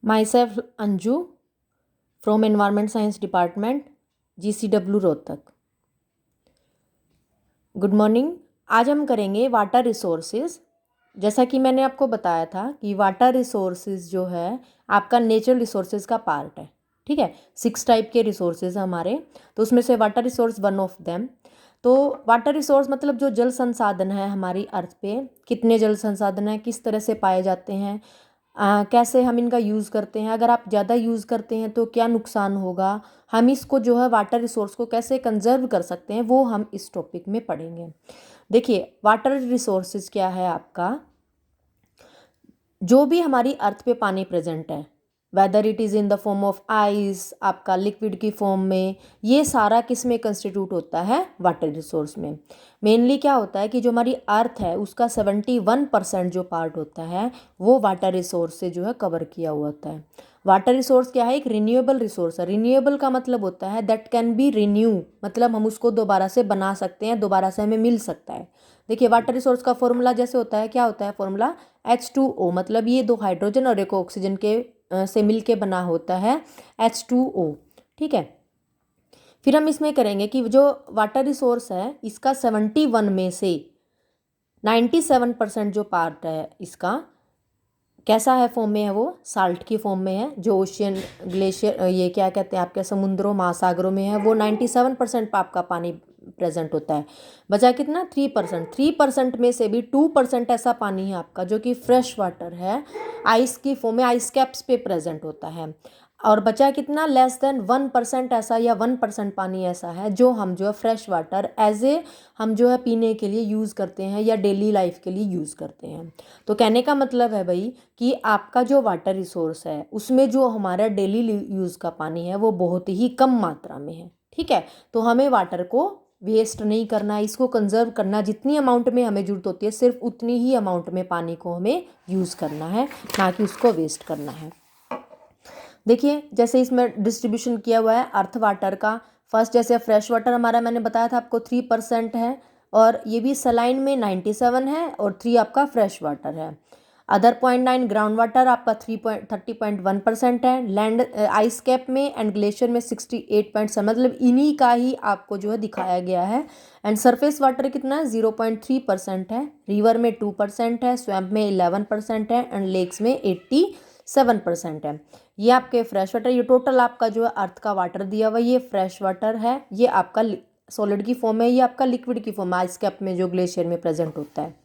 Myself Anju from Environment Science Department, GCW Rohtak. Good morning. आज हम करेंगे वाटर रिसोर्सेज। जैसा कि मैंने आपको बताया था कि वाटर रिसोर्सेज जो है आपका नेचुरल रिसोर्सेज का पार्ट है। ठीक है, 6 टाइप के रिसोर्सेज हमारे, तो उसमें से water resource one of them. तो वाटर रिसोर्स मतलब जो जल संसाधन है हमारी अर्थ पे, कितने जल संसाधन हैं, किस तरह से पाए जाते हैं, कैसे हम इनका यूज़ करते हैं, अगर आप ज़्यादा यूज़ करते हैं तो क्या नुकसान होगा, हम इसको जो है वाटर रिसोर्स को कैसे कंजर्व कर सकते हैं, वो हम इस टॉपिक में पढ़ेंगे। देखिए, वाटर रिसोर्सेज क्या है आपका, जो भी हमारी अर्थ पे पानी प्रेजेंट है, whether it is in the form of ice, आपका लिक्विड की फॉर्म में, ये सारा किस में कंस्टिट्यूट होता है, वाटर रिसोर्स में। मेनली क्या होता है कि जो हमारी अर्थ है उसका 71% जो पार्ट होता है वो वाटर रिसोर्स से जो है कवर किया हुआ होता है। वाटर रिसोर्स क्या है, एक रिन्यूएबल रिसोर्स है। रिन्यूएबल का मतलब होता है दैट कैन बी रिन्यू, मतलब हम उसको दोबारा से बना सकते हैं, दोबारा से हमें मिल सकता है। देखिए, वाटर रिसोर्स का फॉर्मूला जैसे होता है, क्या होता है फॉर्मूला, H2O, मतलब ये दो हाइड्रोजन और एक ऑक्सीजन के से मिल के बना होता है H2O। ठीक है, फिर हम इसमें करेंगे कि जो वाटर रिसोर्स है इसका 71 में से 97% जो पार्ट है इसका कैसा है, फॉर्म में है, वो साल्ट की फॉर्म में है। जो ओशियन, ग्लेशियर, ये क्या कहते हैं आपके समुद्रों महासागरों में है, वो 97% आपका पानी प्रेजेंट होता है। बचा कितना, 3%। 3% में से भी 2% ऐसा पानी है आपका जो कि फ्रेश वाटर है, आइस की फॉर्म में, आइस कैप्स पे प्रेजेंट होता है। और बचा कितना, लेस देन 1% ऐसा, या 1% पानी ऐसा है जो हम जो है फ्रेश वाटर एज ए हम जो है पीने के लिए यूज़ करते हैं या डेली लाइफ के लिए यूज़ करते हैं। तो कहने का मतलब है भाई कि आपका जो वाटर रिसोर्स है उसमें जो हमारा डेली यूज़ का पानी है वो बहुत ही कम मात्रा में है। ठीक है, तो हमें वाटर को वेस्ट नहीं करना है, इसको कंजर्व करना, जितनी अमाउंट में हमें ज़रूरत होती है सिर्फ उतनी ही अमाउंट में पानी को हमें यूज़ करना है, ना कि उसको वेस्ट करना है। देखिए, जैसे इसमें डिस्ट्रीब्यूशन किया हुआ है अर्थ वाटर का। फर्स्ट जैसे फ्रेश वाटर हमारा मैंने बताया था आपको 3% है, और ये भी सलाइन में 97 है, और 3 आपका फ्रेश वाटर है। अदर 0.9 ग्राउंड वाटर आपका 30.1% है। लैंड आइस कैप में एंड ग्लेशियर में 68.7, मतलब इन्हीं का ही आपको जो है दिखाया गया है। एंड सरफेस वाटर कितना है, 0.3% है। रिवर में 2% है, स्वैम्प में 11% है, एंड लेक्स में 87% है। ये आपके फ्रेश वाटर, ये टोटल आपका जो है अर्थ का वाटर दिया हुआ, ये फ्रेश वाटर है, ये आपका सॉलिड की फॉर्म है, ये आपका लिक्विड की फॉर्म है, आइस कैप में जो ग्लेशियर में प्रेजेंट होता है।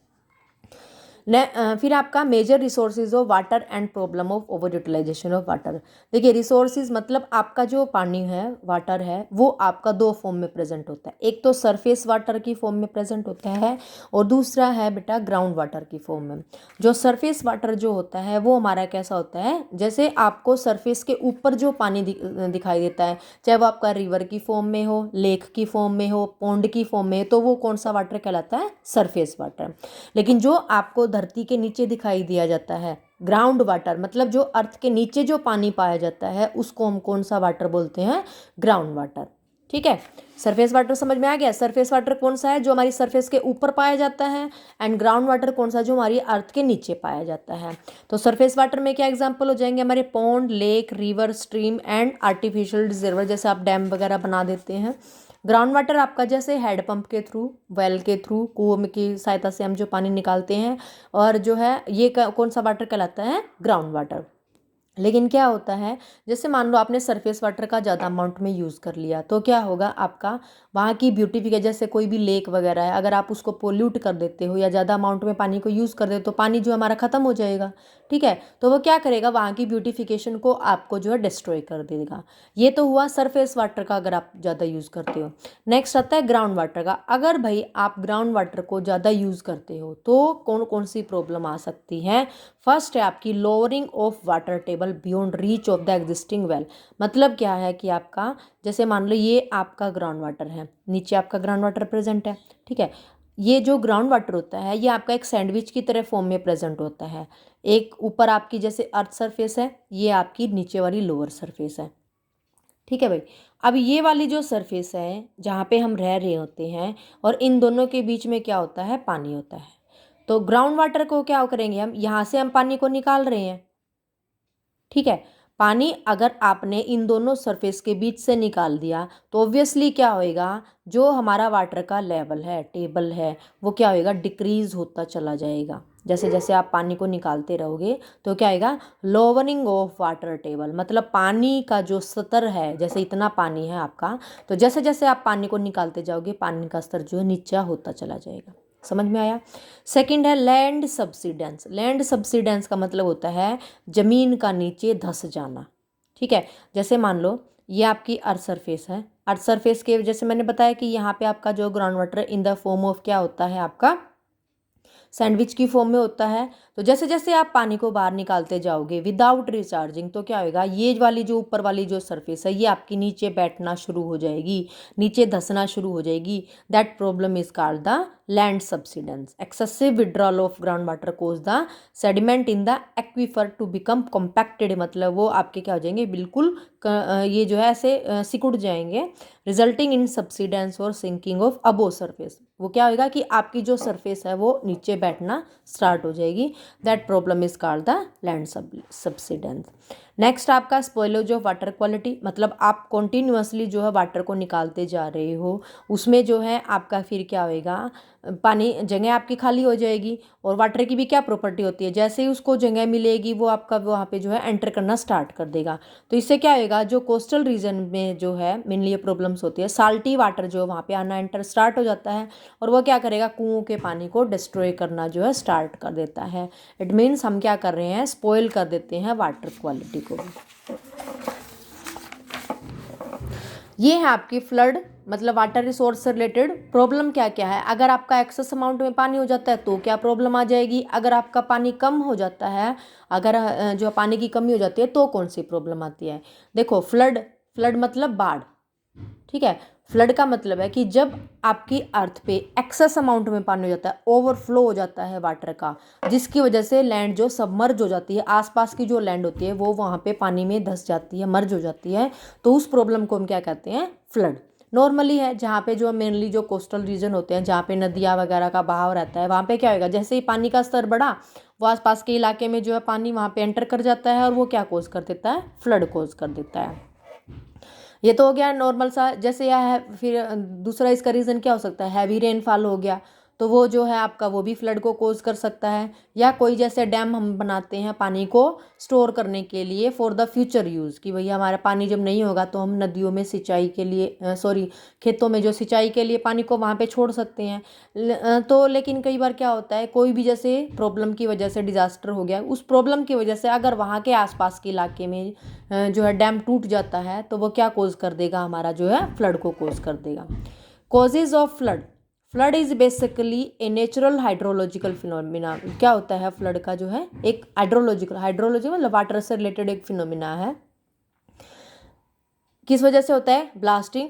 फिर आपका major resources of water and problem of over utilisation of water. देखिए, रिसोर्सेज मतलब आपका जो पानी है, वाटर है, वो आपका दो फॉर्म में प्रेजेंट होता है। एक तो सरफेस वाटर की फॉर्म में प्रेजेंट होता है, और दूसरा है बेटा ग्राउंड वाटर की फॉर्म में। जो सरफेस वाटर जो होता है वो हमारा कैसा होता है, जैसे आपको सरफेस के ऊपर जो पानी दिखाई देता है, चाहे वो आपका रिवर की फॉर्म में हो, लेक की फॉर्म में हो, पॉन्ड की फॉर्म में, तो वो कौन सा वाटर कहलाता है, सरफेस वाटर। लेकिन जो आपको धरती के नीचे दिखाई दिया जाता है, ग्राउंड वाटर, मतलब जो अर्थ के नीचे जो पानी पाया जाता है उसको हम कौन सा वाटर बोलते हैं, ग्राउंड वाटर। ठीक है, सरफेस वाटर समझ में आ गया। सरफेस वाटर कौन सा है, जो हमारी सरफेस के ऊपर पाया जाता है, एंड ग्राउंड वाटर कौन सा, जो हमारी अर्थ के नीचे पाया जाता है। तो सरफेस वाटर में क्या एग्जांपल हो जाएंगे, हमारे pond, lake, river, stream and artificial reservoir, जैसे आप डैम वगैरह बना देते हैं। ग्राउंड वाटर आपका जैसे हेड पंप के थ्रू, वेल के थ्रू, कुओं की सहायता से हम जो पानी निकालते हैं, और जो है ये कौन सा वाटर कहलाता है, ग्राउंड वाटर। लेकिन क्या होता है, जैसे मान लो आपने सरफेस वाटर का ज़्यादा अमाउंट में यूज़ कर लिया, तो क्या होगा, आपका वहाँ की ब्यूटिफिकेशन, जैसे कोई भी लेक वगैरह है, अगर आप उसको पोल्यूट कर देते हो या ज़्यादा अमाउंट में पानी को यूज़ कर देते हो, तो पानी जो हमारा ख़त्म हो जाएगा। ठीक है, तो वो क्या करेगा, वहाँ की ब्यूटिफिकेशन को आपको जो है डिस्ट्रॉय कर देगा। ये तो हुआ सरफेस वाटर का, अगर आप ज़्यादा यूज़ करते हो। नेक्स्ट आता है ग्राउंड वाटर का। अगर भाई आप ग्राउंड वाटर को ज़्यादा यूज़ करते हो तो कौन कौन सी प्रॉब्लम आ सकती है। फर्स्ट है आपकी lowering of water table beyond reach of the existing well. मतलब क्या है कि आपका, जैसे मान लो ये आपका ग्राउंड वाटर है, नीचे आपका ग्राउंड वाटर प्रेजेंट है। ठीक है, ये जो ग्राउंड वाटर होता है ये आपका एक सैंडविच की तरह फॉर्म में प्रेजेंट होता है। एक ऊपर आपकी जैसे अर्थ सरफेस है, ये आपकी नीचे वाली लोअर सरफेस है। ठीक है भाई, अब ये वाली जो सरफेस है जहाँ पे हम रह रहे होते हैं, और इन दोनों के बीच में क्या होता है, पानी होता है। तो ग्राउंड वाटर को क्या करेंगे हम, यहाँ से हम पानी को निकाल रहे हैं, ठीक है। पानी अगर आपने इन दोनों सरफेस के बीच से निकाल दिया तो ऑब्वियसली क्या होएगा, जो हमारा वाटर का लेवल है, टेबल है, वो क्या होएगा, डिक्रीज होता चला जाएगा। जैसे जैसे आप पानी को निकालते रहोगे तो क्या आएगा, लोवरिंग ऑफ वाटर टेबल, मतलब पानी का जो स्तर है, जैसे इतना पानी है आपका, तो जैसे जैसे आप पानी को निकालते जाओगे पानी का स्तर जो है नीचे होता चला जाएगा। समझ में आया। सेकंड है लैंड सब्सिडेंस। लैंड सब्सिडेंस का मतलब होता है जमीन का नीचे धंस जाना। ठीक है, जैसे मान लो ये आपकी अर्थ सरफेस है, अर्थ सरफेस के जैसे मैंने बताया कि यहाँ पे आपका जो ground water in the form of क्या होता है, आपका सैंडविच की फॉर्म में होता है। तो जैसे जैसे आप पानी को बाहर निकालते जाओगे विदाउट रिचार्जिंग, तो क्या होगा, ये वाली जो ऊपर वाली जो सरफेस है ये आपकी नीचे बैठना शुरू हो जाएगी, नीचे धंसना शुरू हो जाएगी। That problem is called the land subsidence. Excessive withdrawal of ground water cause the sediment in the aquifer to become compacted, मतलब वो आपके क्या हो जाएंगे, बिल्कुल ये जो है ऐसे सिकुड़ जाएंगे, रिजल्टिंग इन सब्सिडेंस और सिंकिंग ऑफ अबो सरफेस। वो क्या होगा कि आपकी जो सरफेस है वो नीचे बैठना स्टार्ट हो जाएगी। That problem is called the land subsidence. Next आपका स्पॉइलेज ऑफ वाटर क्वालिटी, मतलब आप कॉन्टिन्यूसली जो है वाटर को निकालते जा रहे हो, उसमें जो है आपका फिर क्या होएगा, पानी जगह आपकी खाली हो जाएगी। और वाटर की भी क्या प्रॉपर्टी होती है, जैसे ही उसको जगह मिलेगी वो आपका वहाँ पे जो है एंटर करना स्टार्ट कर देगा। तो इससे क्या होएगा, जो कोस्टल रीजन में जो है मेनली ये प्रॉब्लम्स होती है, साल्टी वाटर जो वहाँ पे आना एंटर स्टार्ट हो जाता है और वो क्या करेगा, कुओं के पानी को डिस्ट्रॉय करना जो है स्टार्ट कर देता है। इट मीन्स हम क्या कर रहे हैं, स्पॉइल कर देते हैं वाटर क्वालिटी को भी। ये है आपकी फ्लड, मतलब वाटर रिसोर्स से रिलेटेड प्रॉब्लम क्या क्या है। अगर आपका एक्सेस अमाउंट में पानी हो जाता है तो क्या प्रॉब्लम आ जाएगी, अगर आपका पानी कम हो जाता है, अगर जो पानी की कमी हो जाती है तो कौन सी प्रॉब्लम आती है। देखो फ्लड, फ्लड मतलब बाढ़। ठीक है, फ्लड का मतलब है कि जब आपकी अर्थ पे एक्सेस अमाउंट में पानी हो जाता है, ओवरफ्लो हो जाता है वाटर का, जिसकी वजह से लैंड जो सबमर्ज हो जाती है, आसपास की जो लैंड होती है वो वहाँ पे पानी में धंस जाती है, मर्ज हो जाती है, तो उस प्रॉब्लम को हम क्या कहते हैं, फ्लड। नॉर्मली है जहाँ पे जो मेनली जो कोस्टल रीजन होते हैं, जहाँ पे नदियाँ वगैरह का बहाव रहता है, वहाँ पे क्या होगा, जैसे ही पानी का स्तर बढ़ा वो आसपास के इलाके में जो है पानी वहाँ पे एंटर कर जाता है और वो क्या कोज कर देता है, फ्लड कोज कर देता है। ये तो हो गया नॉर्मल सा। जैसे यह है, फिर दूसरा इसका रीज़न क्या हो सकता है, हैवी रेनफॉल हो गया, तो वो जो है आपका वो भी फ्लड को कोज कर सकता है। या कोई जैसे डैम हम बनाते हैं पानी को स्टोर करने के लिए फॉर द फ्यूचर यूज़, कि भैया हमारा पानी जब नहीं होगा तो हम नदियों में सिंचाई के लिए खेतों में जो सिंचाई के लिए पानी को वहाँ पे छोड़ सकते हैं। तो लेकिन कई बार क्या होता है, कोई भी जैसे प्रॉब्लम की वजह से डिज़ास्टर हो गया, उस प्रॉब्लम की वजह से अगर वहाँ के आसपास के इलाके में जो है डैम टूट जाता है तो वो क्या कोज कर देगा, हमारा जो है फ्लड को कोज कर देगा। Causes of flood, flood is basically a natural hydrological phenomena. क्या होता है फ्लड का जो है, एक हाइड्रोलॉजिकल, हाइड्रोलॉजी मतलब वाटर से रिलेटेड एक फिनोमिना है। किस वजह से होता है, blasting,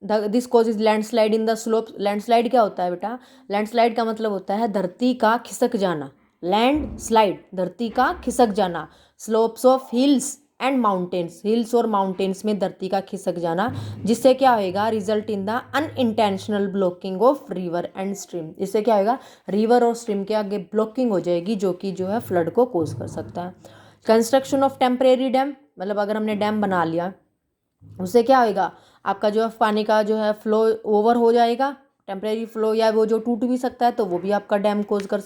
this causes landslide in the slope. Landslide क्या होता है बेटा, लैंडस्लाइड का मतलब होता है धरती का खिसक जाना, लैंड स्लाइड धरती का खिसक जाना, slopes of hills and mountains, hills और माउंटेन्स में धरती का खिसक जाना, जिससे क्या होएगा, result in the unintentional blocking of river and stream. इससे क्या होएगा, रिवर और स्ट्रीम के आगे ब्लॉकिंग हो जाएगी जो कि जो है फ्लड को कोज कर सकता है। कंस्ट्रक्शन ऑफ टेम्परेरी डैम, मतलब अगर हमने डैम बना लिया उससे क्या होएगा, आपका जो है पानी का जो है फ्लो ओवर हो जाएगा, टेम्परेरी फ्लो, या वो जो टूट भी सकता है तो वो भी आपका डैम कोज कर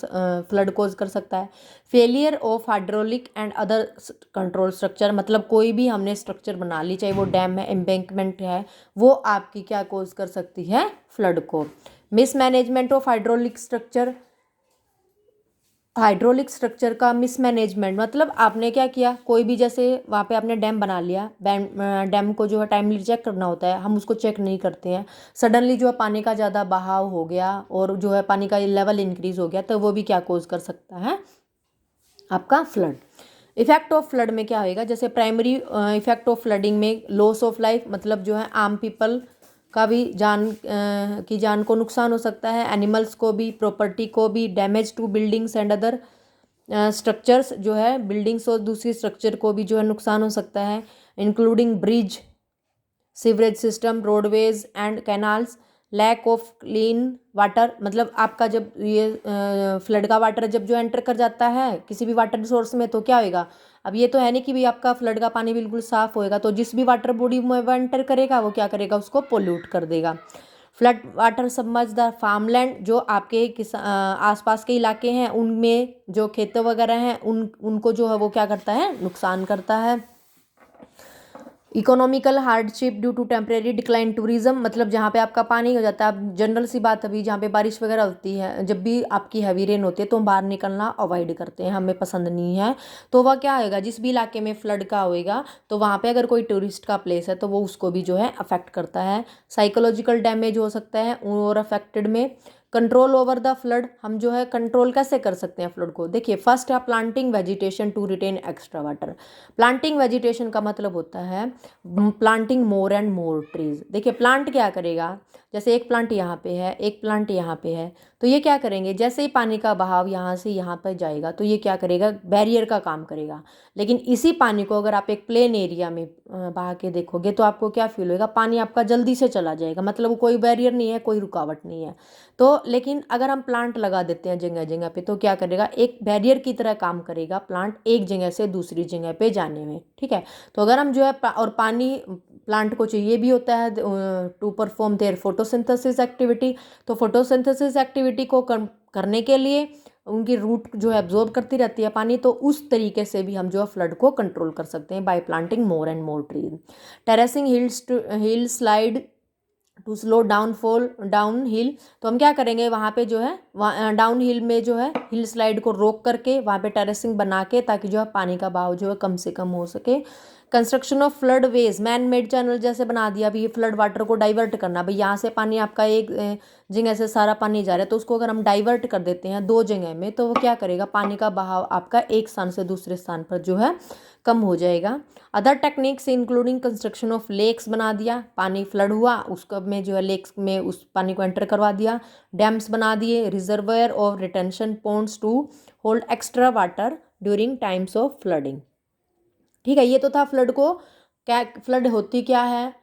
फ्लड कोज कर सकता है। Failure of hydraulic and other control structure, मतलब कोई भी हमने स्ट्रक्चर बना ली, चाहे वो डैम है, एम्बैंकमेंट है, वो आपकी क्या कोज कर सकती है, फ्लड को। Mismanagement of hydraulic structure, hydraulic structure का मिसमैनेजमेंट, मतलब आपने क्या किया, कोई भी जैसे वहाँ पे आपने डैम बना लिया, डैम को जो है टाइमली चेक करना होता है, हम उसको चेक नहीं करते हैं, सडनली जो है पानी का ज़्यादा बहाव हो गया और जो है पानी का लेवल इंक्रीज हो गया, तो वो भी क्या कोज कर सकता है, आपका फ्लड। इफेक्ट ऑफ फ्लड में क्या होएगा, जैसे प्राइमरी इफेक्ट ऑफ फ्लडिंग में लॉस ऑफ लाइफ, मतलब जो है आम पीपल का भी जान को नुकसान हो सकता है, एनिमल्स को भी, प्रॉपर्टी को भी, damage to buildings and other structures, जो है बिल्डिंग्स और दूसरी स्ट्रक्चर को भी जो है नुकसान हो सकता है, including bridge, sewerage system, roadways and canals, lack of clean water, मतलब आपका जब ये फ्लड का वाटर जब जो एंटर कर जाता है किसी भी वाटर सोर्स में तो क्या होएगा, अब ये तो है नहीं कि भी आपका फ्लड का पानी बिल्कुल साफ होएगा, तो जिस भी वाटर बॉडी में वो एंटर करेगा वो क्या करेगा, उसको पोल्यूट कर देगा। Flood water submerge the farmland, जो आपके आसपास के इलाके हैं उनमें जो खेतों वगैरह हैं उनको जो है वो क्या करता है, नुकसान करता है। Economical hardship due to temporary decline tourism, मतलब जहाँ पे आपका पानी हो जाता है, अब जनरल सी बात, अभी जहाँ पे बारिश वगैरह होती है, जब भी आपकी हैवी रेन होती है तो हम बाहर निकलना अवॉइड करते हैं, हमें पसंद नहीं है। तो वह क्या होएगा, जिस भी इलाके में फ्लड का होएगा तो वहाँ पे अगर कोई टूरिस्ट का प्लेस है तो वो उसको भी जो है अफेक्ट करता है। साइकोलॉजिकल डैमेज हो सकता है और अफेक्टेड में। कंट्रोल ओवर द फ्लड, हम जो है कंट्रोल कैसे कर सकते हैं फ्लड को, देखिए फर्स्ट है planting vegetation to retain extra water. Planting vegetation का मतलब होता है planting more and more trees. देखिए प्लांट क्या करेगा, जैसे एक प्लांट यहाँ पे है, एक प्लांट यहाँ पे है, तो ये क्या करेंगे, जैसे ही पानी का बहाव यहाँ से यहाँ पर जाएगा तो ये क्या करेगा, बैरियर का काम करेगा। लेकिन इसी पानी को अगर आप एक प्लेन एरिया में बहा के देखोगे तो आपको क्या फील होगा, पानी आपका जल्दी से चला जाएगा, मतलब कोई बैरियर नहीं है, कोई रुकावट नहीं है। तो लेकिन अगर हम प्लांट लगा देते हैं जगह जगह पे तो क्या करेगा, एक बैरियर की तरह काम करेगा प्लांट एक जगह से दूसरी जगह पे जाने में, ठीक है। तो अगर हम जो है और पानी प्लांट को चाहिए भी होता है to perform their photosynthesis activity, तो फोटोसिंथेसिस एक्टिविटी को करने के लिए उनकी रूट जो है एब्जॉर्ब करती रहती है पानी, तो उस तरीके से भी हम जो है फ्लड को कंट्रोल कर सकते हैं by planting more and more trees. Terracing hill slide to slow downfall down hill, तो हम क्या करेंगे वहाँ पे जो है डाउन हिल में जो है हिल स्लाइड को रोक करके वहाँ पे टेरेसिंग बना के, ताकि जो है पानी का बहाव जो है कम से कम हो सके। Construction of flood ways, man made channel जैसे बना दिया, अभी ये फ्लड वाटर को डाइवर्ट करना, भाई यहाँ से पानी आपका एक जगह से सारा पानी जा रहा है तो उसको अगर हम डाइवर्ट कर देते हैं दो जगह में तो वो क्या करेगा, पानी का बहाव आपका एक स्थान से दूसरे स्थान पर जो है कम हो जाएगा। Other techniques including construction of lakes बना दिया, पानी फ्लड हुआ उसको में जो है लेक्स में उस पानी को एंटर करवा दिया। डैम्स बना दिए, रिजर्वायर और retention ponds to hold extra water during times of flooding. ठीक है, ये तो था फ्लड को, क्या फ्लड होती क्या है,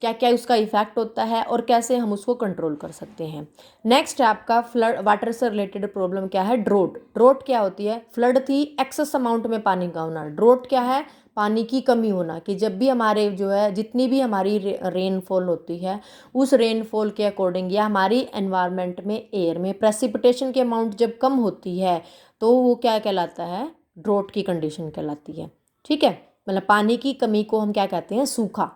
क्या क्या उसका इफेक्ट होता है और कैसे हम उसको कंट्रोल कर सकते हैं। नेक्स्ट है आपका फ्लड वाटर से रिलेटेड प्रॉब्लम क्या है, ड्रोट। ड्रोट क्या होती है, फ्लड थी एक्सेस अमाउंट में पानी का होना, ड्रोट क्या है, पानी की कमी होना, कि जब भी हमारे जो है जितनी भी हमारी रेनफॉल होती है उस रेनफॉल के अकॉर्डिंग या हमारी एनवायरनमेंट में एयर में प्रेसिपिटेशन की अमाउंट जब कम होती है तो वो क्या कहलाता है, ड्रोट की कंडीशन कहलाती है। ठीक है, मतलब पानी की कमी को हम क्या कहते हैं, सूखा।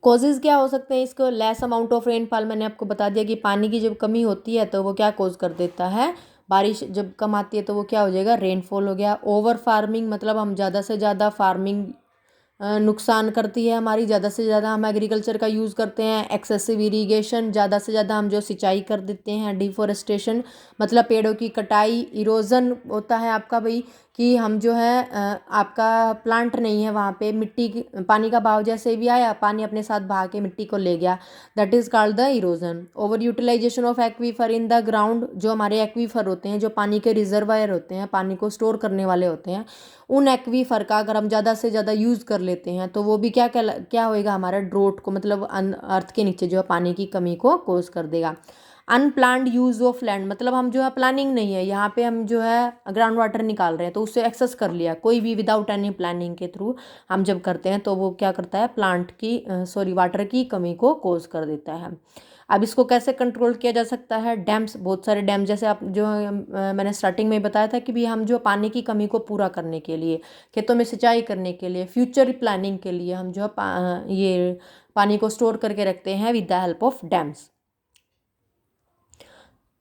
कॉजेज़ क्या हो सकते हैं इसको, लेस अमाउंट ऑफ रेनफॉल, मैंने आपको बता दिया कि पानी की जब कमी होती है तो वो क्या कॉज कर देता है, बारिश जब कम आती है तो वो क्या हो जाएगा, रेनफॉल हो गया। ओवर फार्मिंग, मतलब हम ज़्यादा से ज़्यादा फार्मिंग नुकसान करती है हमारी, ज़्यादा से ज़्यादा हम एग्रीकल्चर का यूज़ करते हैं। एक्सेसिव इरीगेशन, ज़्यादा से ज़्यादा हम जो सिंचाई कर देते हैं। डिफॉरेस्टेशन, मतलब पेड़ों की कटाई। इरोजन होता है आपका भाई कि हम जो है आपका प्लांट नहीं है वहाँ पे, मिट्टी की पानी का बहाव जैसे भी आया पानी अपने साथ बहा के मिट्टी को ले गया, that is called the erosion. Over utilisation of aquifer in the ground, जो हमारे एक्वीफर होते हैं, जो पानी के रिजर्वायर होते हैं, पानी को स्टोर करने वाले होते हैं, उन एक्वीफर का अगर हम ज़्यादा से ज़्यादा यूज़ कर लेते हैं तो वो भी क्या होएगा, हमारा ड्रोट को, मतलब अर्थ के नीचे जो है पानी की कमी को कोज कर देगा। अनप्लान्ड यूज़ ऑफ लैंड, मतलब हम जो है प्लानिंग नहीं है यहाँ पे, हम जो है ग्राउंड वाटर निकाल रहे हैं तो उससे एक्सेस कर लिया, कोई भी विदाउट एनी प्लानिंग के थ्रू हम जब करते हैं तो वो क्या करता है, वाटर की कमी को कोज कर देता है। अब इसको कैसे कंट्रोल किया जा सकता है, डैम्स, बहुत सारे डैम, जैसे आप जो मैंने स्टार्टिंग में बताया था कि भी हम जो पानी की कमी को पूरा करने के लिए, खेतों में सिंचाई करने के लिए, फ्यूचर प्लानिंग के लिए हम जो ये पानी को स्टोर करके रखते हैं with the help of dams.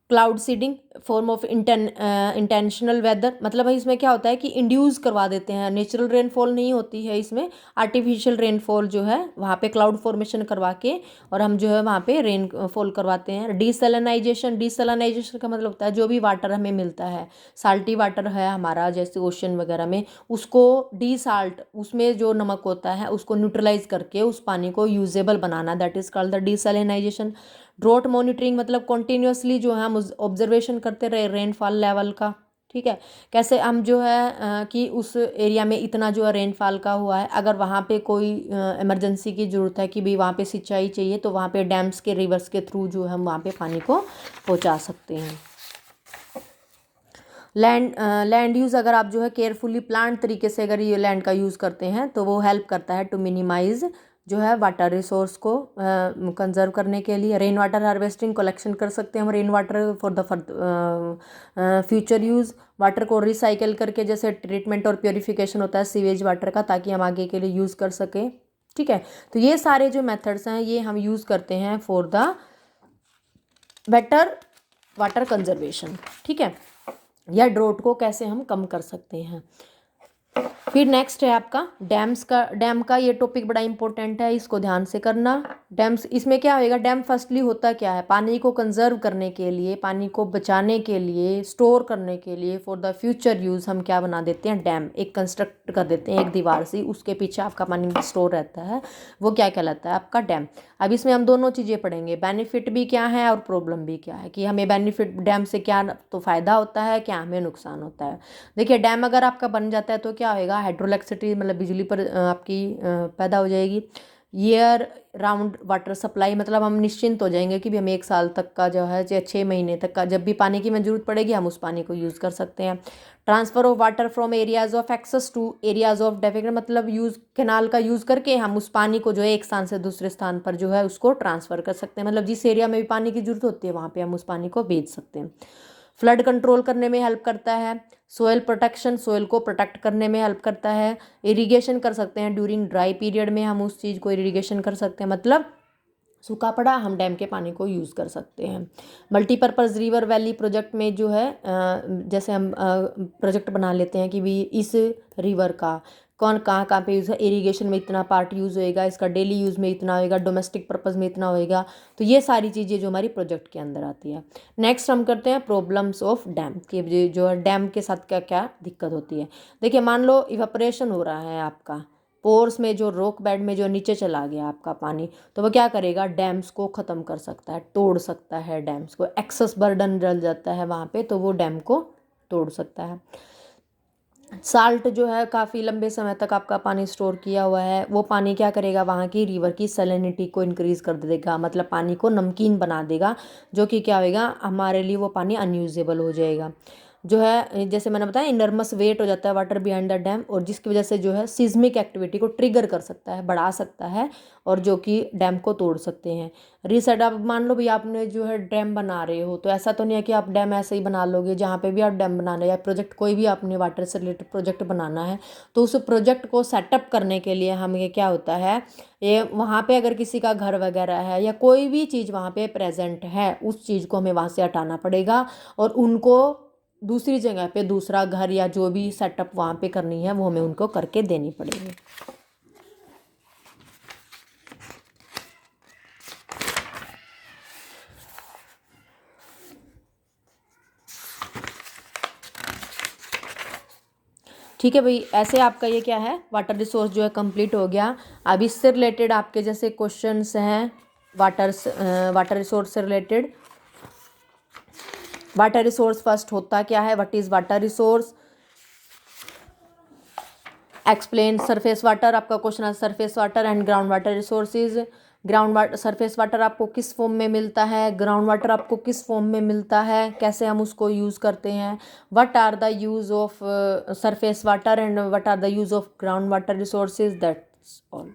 Cloud seeding, form of intentional weather, मतलब इसमें क्या होता है कि इंड्यूस करवा देते हैं, नेचुरल रेनफॉल नहीं होती है इसमें, आर्टिफिशियल रेनफॉल जो है वहाँ पे क्लाउड फॉर्मेशन करवा के और हम जो है वहाँ पे रेनफॉल करवाते हैं। डीसैलिनाइजेशन, डीसैलिनाइजेशन का मतलब होता है जो भी वाटर हमें मिलता है, साल्टी वाटर है हमारा जैसे ओशन वगैरह में, उसको डीसाल्ट, उसमें जो नमक होता है उसको न्यूट्रलाइज करके उस पानी को यूजेबल बनाना, that is called the desalination. Drought monitoring, मतलब कॉन्टिन्यूसली जो है हम ऑब्जर्वेशन करते रहे रेनफॉल लेवल का, ठीक है। कैसे हम जो है कि उस एरिया में इतना जो है रेनफॉल का हुआ है, अगर वहाँ पे कोई इमरजेंसी की ज़रूरत है कि भाई वहाँ पे सिंचाई चाहिए, तो वहाँ पे डैम्स के रिवर्स के थ्रू जो है हम वहाँ पे पानी को पहुँचा सकते हैं। लैंड यूज़, अगर आप जो है केयरफुली प्लान तरीके से अगर ये लैंड का यूज़ करते हैं तो वो हेल्प करता है टू मिनिमाइज जो है वाटर रिसोर्स को कंजर्व करने के लिए। रेन वाटर हार्वेस्टिंग, कलेक्शन कर सकते हैं हम rain water for the future use. Water को रिसाइकल करके जैसे ट्रीटमेंट और प्योरीफिकेशन होता है सीवेज वाटर का, ताकि हम आगे के लिए यूज़ कर सकें। ठीक है, तो ये सारे जो मेथड्स हैं ये हम यूज़ करते हैं for the better water conservation. ठीक है, या ड्रोट को कैसे हम कम कर सकते हैं। फिर नेक्स्ट है आपका डैम का ये टॉपिक बड़ा इंपॉर्टेंट है, इसको ध्यान से करना। डैम्स, इसमें क्या होएगा, डैम फर्स्टली होता क्या है, पानी को कंजर्व करने के लिए, पानी को बचाने के लिए, स्टोर करने के लिए फॉर द फ्यूचर यूज़ हम क्या बना देते हैं, डैम एक कंस्ट्रक्ट कर देते हैं एक दीवार से, उसके पीछे आपका पानी स्टोर रहता है, वो क्या कहलाता है आपका डैम। अब इसमें हम दोनों चीज़ें पढ़ेंगे, बेनिफिट भी क्या है और प्रॉब्लम भी क्या है, कि हमें बेनिफिट डैम से क्या तो फ़ायदा होता है, क्या हमें नुकसान होता है। देखिए, डैम अगर आपका बन जाता है तो क्या होएगा, हाइड्रोइलेक्ट्रिसिटी मतलब बिजली पर आपकी पैदा हो जाएगी। ईयर राउंड वाटर सप्लाई, मतलब हम निश्चिंत हो जाएंगे कि भी हम 1 साल तक का जो है या 6 महीने तक का जब भी पानी की हमें ज़रूरत पड़ेगी हम उस पानी को यूज़ कर सकते हैं। Transfer of water from areas of excess to areas of deficit, मतलब यूज़ कैनाल का यूज़ करके हम उस पानी को जो है एक स्थान से दूसरे स्थान पर जो है उसको ट्रांसफ़र कर सकते हैं, मतलब जिस एरिया में भी पानी की ज़रूरत होती है वहाँ पर हम उस पानी को भेज सकते हैं। फ्लड कंट्रोल करने में हेल्प करता है। सोयल प्रोटेक्शन, सोयल को प्रोटेक्ट करने में हेल्प करता है। इरिगेशन कर सकते हैं, ड्यूरिंग ड्राई पीरियड में हम उस चीज़ को इरिगेशन कर सकते हैं, मतलब सूखा पड़ा हम डैम के पानी को यूज़ कर सकते हैं। मल्टीपर्पज़ रिवर वैली प्रोजेक्ट में जो है जैसे हम प्रोजेक्ट बना लेते हैं कि भी इस रिवर का कौन कहाँ कहाँ पे यूज़ है, इरिगेशन में इतना पार्ट यूज़ होएगा, इसका डेली यूज़ में इतना होएगा, डोमेस्टिक पर्पज़ में इतना होएगा, तो ये सारी चीज़ें जो हमारी प्रोजेक्ट के अंदर आती है। नेक्स्ट हम करते हैं प्रॉब्लम्स ऑफ डैम, कि जो है डैम के साथ क्या क्या दिक्कत होती है। देखिए, मान लो इवेपोरेशन हो रहा है आपका, पोर्स में जो रॉक बेड में जो नीचे चला गया आपका पानी, तो वो क्या करेगा, डैम्स को ख़त्म कर सकता है, तोड़ सकता है डैम्स को, एक्सेस बर्डन डल जाता है वहाँ पे, तो वो डैम को तोड़ सकता है। साल्ट जो है काफ़ी लंबे समय तक आपका पानी स्टोर किया हुआ है, वो पानी क्या करेगा, वहाँ की रिवर की सैलिनिटी को इंक्रीज़ कर देगा, मतलब पानी को नमकीन बना देगा, जो कि क्या होगा, हमारे लिए वो पानी अनयूजेबल हो जाएगा। जो है जैसे मैंने बताया, इनर्मस वेट हो जाता है वाटर बिहाइंड द डैम, और जिसकी वजह से जो है सिस्मिक एक्टिविटी को ट्रिगर कर सकता है, बढ़ा सकता है, और जो कि डैम को तोड़ सकते हैं। रीसेट, आप मान लो भाई आपने जो है डैम बना रहे हो, तो ऐसा तो नहीं है कि आप डैम ऐसे ही बना लोगे, जहाँ पे भी आप डैम बनाना या प्रोजेक्ट कोई भी आपने वाटर से रिलेटेड प्रोजेक्ट बनाना है, तो उस प्रोजेक्ट को सेटअप करने के लिए हमें क्या होता है, ये वहाँ पे अगर किसी का घर वगैरह है या कोई भी चीज़ वहाँ पे प्रेजेंट है, उस चीज़ को हमें वहाँ से हटाना पड़ेगा, और उनको दूसरी जगह पे दूसरा घर या जो भी सेटअप वहाँ पे करनी है वो हमें उनको करके देनी पड़ेगी। ठीक है भाई, ऐसे आपका ये क्या है, वाटर रिसोर्स जो है कंप्लीट हो गया। अब इससे रिलेटेड आपके जैसे क्वेश्चंस हैं वाटर रिसोर्स से रिलेटेड। वाटर रिसोर्स फर्स्ट होता क्या है, what is water resource, explain surface water, आपका क्वेश्चन है surface water and ground water resources. Ground water, surface water आपको किस फॉर्म में मिलता है, ग्राउंड वाटर आपको किस फॉर्म में मिलता है, कैसे हम उसको यूज़ करते हैं, what are the use of surface water and what are the use of ground water resources, that's all.